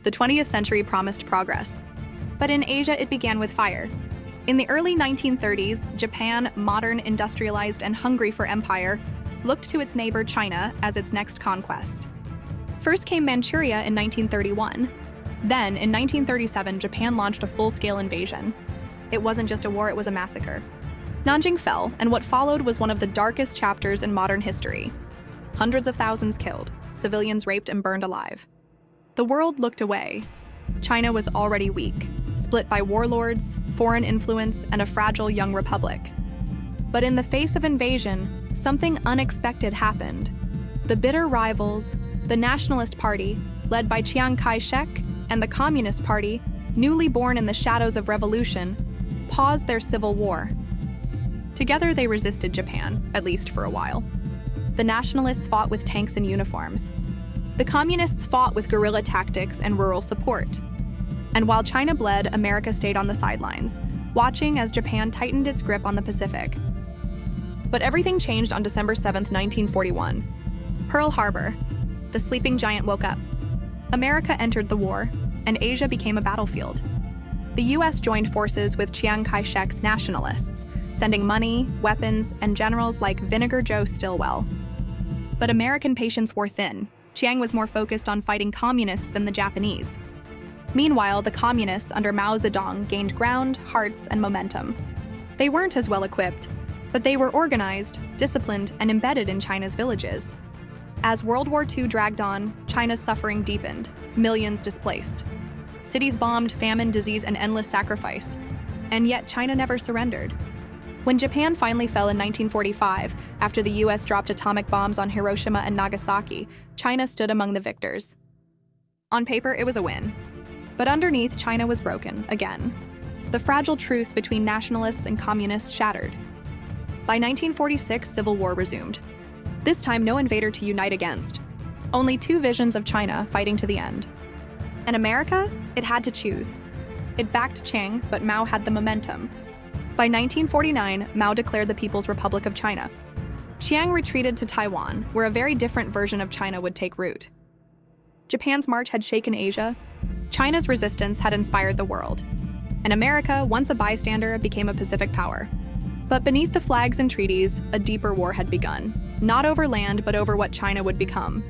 The 20th century promised progress. But in Asia, it began with fire. In the early 1930s, Japan, modern, industrialized, and hungry for empire, looked to its neighbor China as its next conquest. First came Manchuria in 1931. Then, in 1937, Japan launched a full-scale invasion. It wasn't just a war, it was a massacre. Nanjing fell, and what followed was one of the darkest chapters in modern history. Hundreds of thousands killed, civilians raped and burned alive. The world looked away. China was already weak, split by warlords, foreign influence, and a fragile young republic. But in the face of invasion, something unexpected happened. The bitter rivals, the Nationalist Party, led by Chiang Kai-shek, and the Communist Party, newly born in the shadows of revolution, paused their civil war. Together they resisted Japan, at least for a while. The Nationalists fought with tanks and uniforms. The Communists fought with guerrilla tactics and rural support. And while China bled, America stayed on the sidelines, watching as Japan tightened its grip on the Pacific. But everything changed on December 7, 1941. Pearl Harbor. The sleeping giant woke up. America entered the war, and Asia became a battlefield. The U.S. joined forces with Chiang Kai-shek's nationalists, sending money, weapons, and generals like Vinegar Joe Stilwell. But American patience wore thin. Chiang was more focused on fighting communists than the Japanese. Meanwhile, the communists under Mao Zedong gained ground, hearts, and momentum. They weren't as well equipped, but they were organized, disciplined, and embedded in China's villages. As World War II dragged on, China's suffering deepened, millions displaced. Cities bombed, famine, disease, and endless sacrifice. And yet China never surrendered. When Japan finally fell in 1945, after the US dropped atomic bombs on Hiroshima and Nagasaki, China stood among the victors. On paper, it was a win. But underneath, China was broken, again. The fragile truce between nationalists and communists shattered. By 1946, civil war resumed. This time, no invader to unite against. Only two visions of China fighting to the end. And America? It had to choose. It backed Chiang, but Mao had the momentum. By 1949, Mao declared the People's Republic of China. Chiang retreated to Taiwan, where a very different version of China would take root. Japan's march had shaken Asia. China's resistance had inspired the world. And America, once a bystander, became a Pacific power. But beneath the flags and treaties, a deeper war had begun. Not over land, but over what China would become.